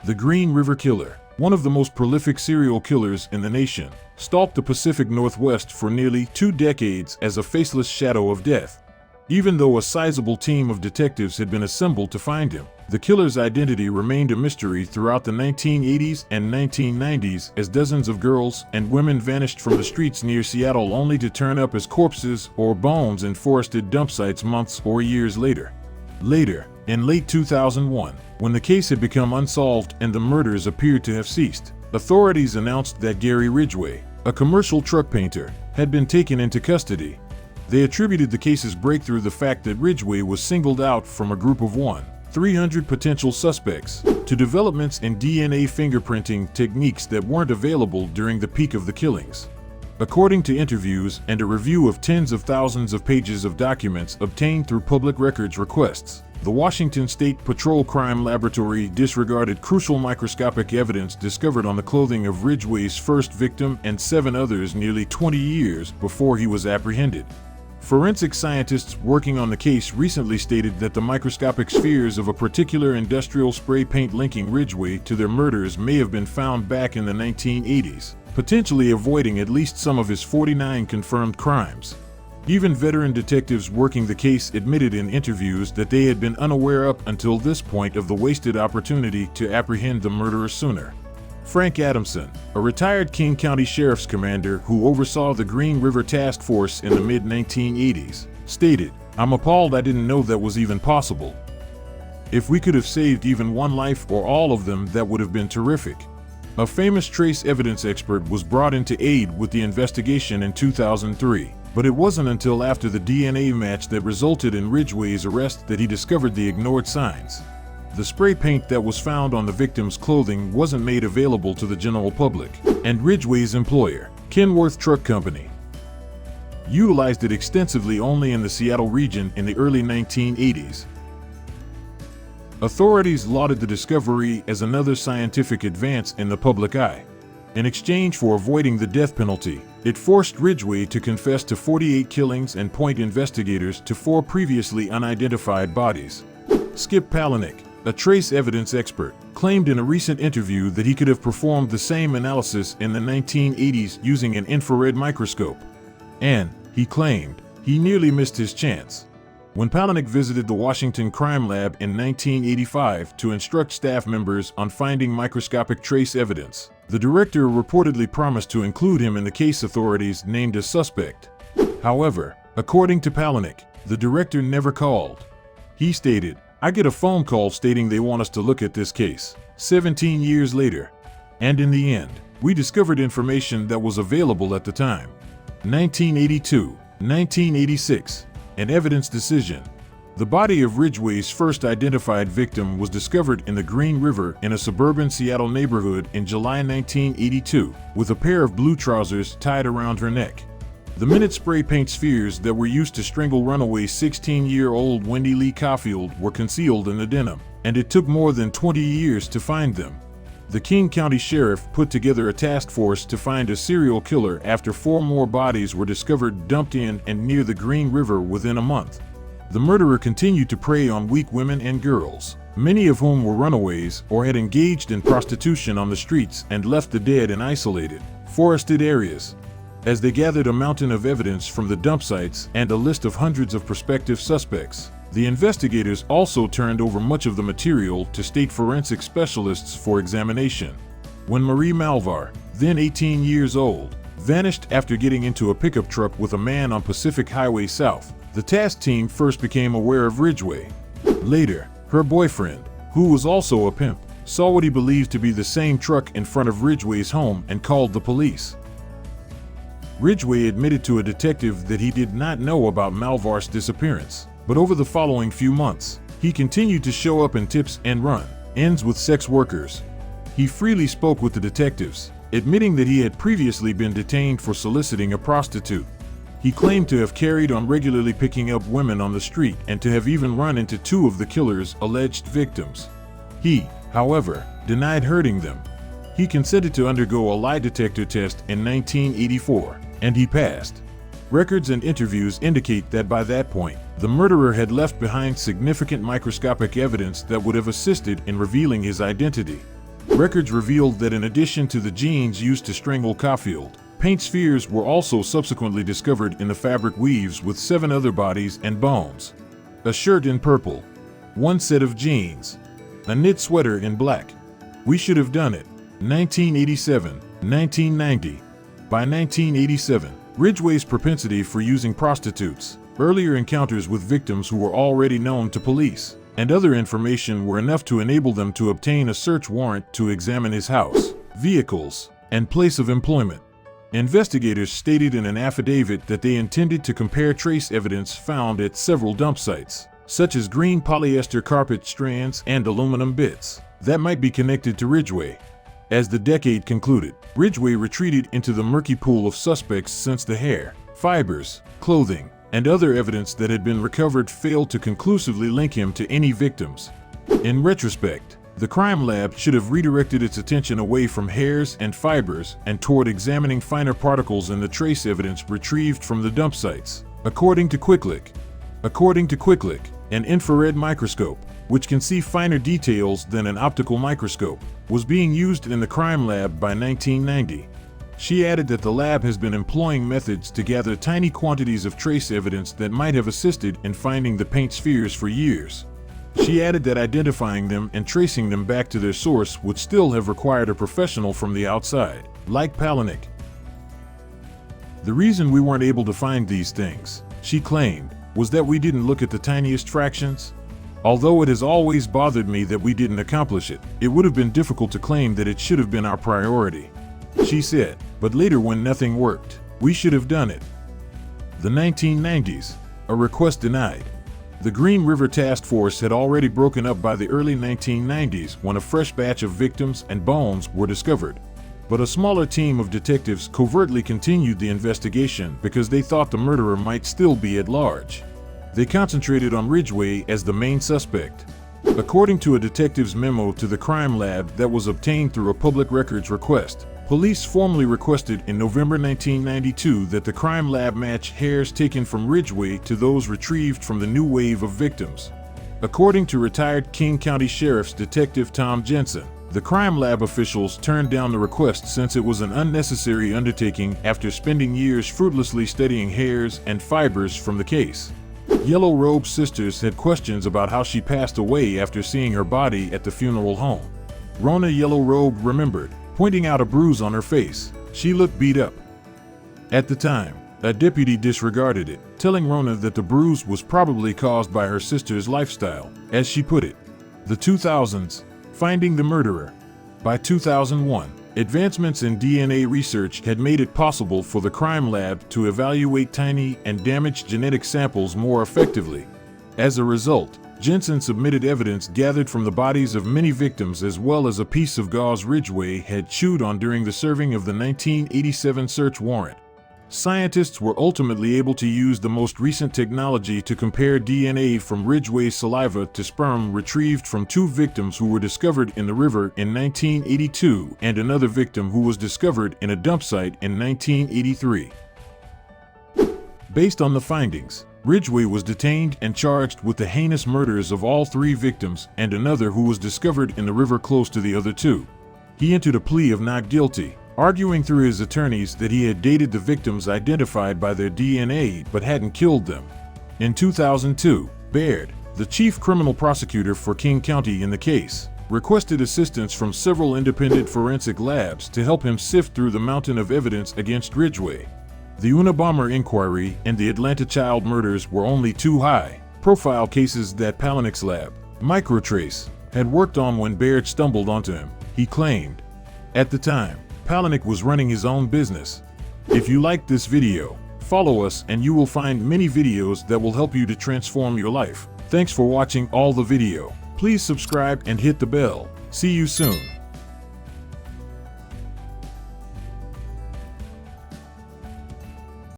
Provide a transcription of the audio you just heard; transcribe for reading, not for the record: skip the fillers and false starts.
The Green River Killer, one of the most prolific serial killers in the nation, stalked the Pacific Northwest for nearly 2 decades as a faceless shadow of death. Even though a sizable team of detectives had been assembled to find him, the killer's identity remained a mystery throughout the 1980s and 1990s as dozens of girls and women vanished from the streets near Seattle only to turn up as corpses or bones in forested dumpsites months or years later. Later, in late 2001, when the case had become unsolved and the murders appeared to have ceased, authorities announced that Gary Ridgway, a commercial truck painter, had been taken into custody. They attributed the case's breakthrough to the fact that Ridgway was singled out from a group of 300 potential suspects to developments in DNA fingerprinting techniques that weren't available during the peak of the killings. According to interviews and a review of tens of thousands of pages of documents obtained through public records requests, the Washington State Patrol Crime Laboratory disregarded crucial microscopic evidence discovered on the clothing of Ridgway's first victim and 7 others nearly 20 years before he was apprehended. Forensic scientists working on the case recently stated that the microscopic spheres of a particular industrial spray paint linking Ridgway to their murders may have been found back in the 1980s, potentially avoiding at least some of his 49 confirmed crimes. Even veteran detectives working the case admitted in interviews that they had been unaware up until this point of the wasted opportunity to apprehend the murderer sooner. Frank Adamson, a retired King County Sheriff's commander who oversaw the Green River Task Force in the mid-1980s, stated, "I'm appalled I didn't know that was even possible. If we could have saved even one life or all of them, that would have been terrific." A famous trace evidence expert was brought into aid with the investigation in 2003, but it wasn't until after the DNA match that resulted in Ridgway's arrest that he discovered the ignored signs. The spray paint that was found on the victim's clothing wasn't made available to the general public, and Ridgway's employer, Kenworth Truck Company, utilized it extensively only in the Seattle region in the early 1980s. Authorities lauded the discovery as another scientific advance in the public eye. In exchange for avoiding the death penalty, it forced Ridgway to confess to 48 killings and point investigators to 4 previously unidentified bodies. Skip Palahniuk, a trace evidence expert, claimed in a recent interview that he could have performed the same analysis in the 1980s using an infrared microscope. And, he claimed, he nearly missed his chance. When Palahniuk visited the Washington Crime Lab in 1985 to instruct staff members on finding microscopic trace evidence, the director reportedly promised to include him in the case authorities named as suspect. However, according to Palahniuk, the director never called. He stated, "I get a phone call stating they want us to look at this case 17 years later. And in the end, we discovered information that was available at the time." 1982, 1986, an evidence decision. The body of Ridgway's first identified victim was discovered in the Green River in a suburban Seattle neighborhood in July 1982, with a pair of blue trousers tied around her neck. The minute spray paint spheres that were used to strangle runaway 16-year-old Wendy Lee Caulfield were concealed in the denim, and it took more than 20 years to find them. The King County Sheriff put together a task force to find a serial killer after 4 more bodies were discovered dumped in and near the Green River within a month. The murderer continued to prey on weak women and girls, many of whom were runaways or had engaged in prostitution on the streets and left the dead in isolated, forested areas. As they gathered a mountain of evidence from the dump sites and a list of hundreds of prospective suspects, the investigators also turned over much of the material to state forensic specialists for examination. When Marie Malvar, then 18 years old, vanished after getting into a pickup truck with a man on Pacific Highway South, the task team first became aware of Ridgway. Later, her boyfriend, who was also a pimp, saw what he believed to be the same truck in front of Ridgway's home and called the police. Ridgway admitted to a detective that he did not know about Malvar's disappearance, but over the following few months, he continued to show up in tips and run-ins with sex workers. He freely spoke with the detectives, admitting that he had previously been detained for soliciting a prostitute. He claimed to have carried on regularly picking up women on the street and to have even run into 2 of the killer's alleged victims. He, however, denied hurting them. He consented to undergo a lie detector test in 1984, and he passed. Records and interviews indicate that by that point, the murderer had left behind significant microscopic evidence that would have assisted in revealing his identity. Records revealed that in addition to the jeans used to strangle Caulfield, paint spheres were also subsequently discovered in the fabric weaves with 7 other bodies and bones. A shirt in purple. 1 set of jeans. A knit sweater in black. We should have done it. 1987, 1990. By 1987, Ridgway's propensity for using prostitutes, earlier encounters with victims who were already known to police, and other information were enough to enable them to obtain a search warrant to examine his house, vehicles, and place of employment. Investigators stated in an affidavit that they intended to compare trace evidence found at several dump sites, such as green polyester carpet strands and aluminum bits, that might be connected to Ridgway. As the decade concluded, Ridgway retreated into the murky pool of suspects since the hair, fibers, clothing, and other evidence that had been recovered failed to conclusively link him to any victims. In retrospect, the crime lab should have redirected its attention away from hairs and fibers and toward examining finer particles in the trace evidence retrieved from the dump sites. According to Quicklook, an infrared microscope, which can see finer details than an optical microscope, was being used in the crime lab by 1990. She added that the lab has been employing methods to gather tiny quantities of trace evidence that might have assisted in finding the paint spheres for years. She added that identifying them and tracing them back to their source would still have required a professional from the outside, like Palahniuk. The reason we weren't able to find these things, she claimed, was that we didn't look at the tiniest fractions. Although it has always bothered me that we didn't accomplish it, it would have been difficult to claim that it should have been our priority. She said, but later when nothing worked, we should have done it. The 1990s, a request denied. The Green River Task Force had already broken up by the early 1990s when a fresh batch of victims and bones were discovered. But a smaller team of detectives covertly continued the investigation because they thought the murderer might still be at large. They concentrated on Ridgway as the main suspect. According to a detective's memo to the crime lab that was obtained through a public records request, police formally requested in November 1992 that the crime lab match hairs taken from Ridgway to those retrieved from the new wave of victims. According to retired King County Sheriff's Detective Tom Jensen, the crime lab officials turned down the request since it was an unnecessary undertaking after spending years fruitlessly studying hairs and fibers from the case. Yellow Robe sisters had questions about how she passed away after seeing her body at the funeral home. Rona Yellow Robe remembered, pointing out a bruise on her face. She looked beat up. At the time, a deputy disregarded it, telling Rona that the bruise was probably caused by her sister's lifestyle, as she put it. The 2000s, finding the murderer. By 2001, advancements in DNA research had made it possible for the crime lab to evaluate tiny and damaged genetic samples more effectively. As a result, Jensen submitted evidence gathered from the bodies of many victims as well as a piece of gauze Ridgway had chewed on during the serving of the 1987 search warrant. Scientists were ultimately able to use the most recent technology to compare DNA from Ridgway's saliva to sperm retrieved from 2 victims who were discovered in the river in 1982 and another victim who was discovered in a dump site in 1983. Based on the findings, Ridgway was detained and charged with the heinous murders of all 3 victims and another who was discovered in the river close to the other 2. He entered a plea of not guilty, arguing through his attorneys that he had dated the victims identified by their DNA but hadn't killed them. In 2002, Baird, the chief criminal prosecutor for King County in the case, requested assistance from several independent forensic labs to help him sift through the mountain of evidence against Ridgway. The Unabomber inquiry and the Atlanta child murders were only 2 high-profile cases that Palahniuk's lab, Microtrace, had worked on when Baird stumbled onto him, he claimed. At the time, Palahniuk was running his own business. If you liked this video, follow us and you will find many videos that will help you to transform your life. Thanks for watching all the video. Please subscribe and hit the bell. See you soon.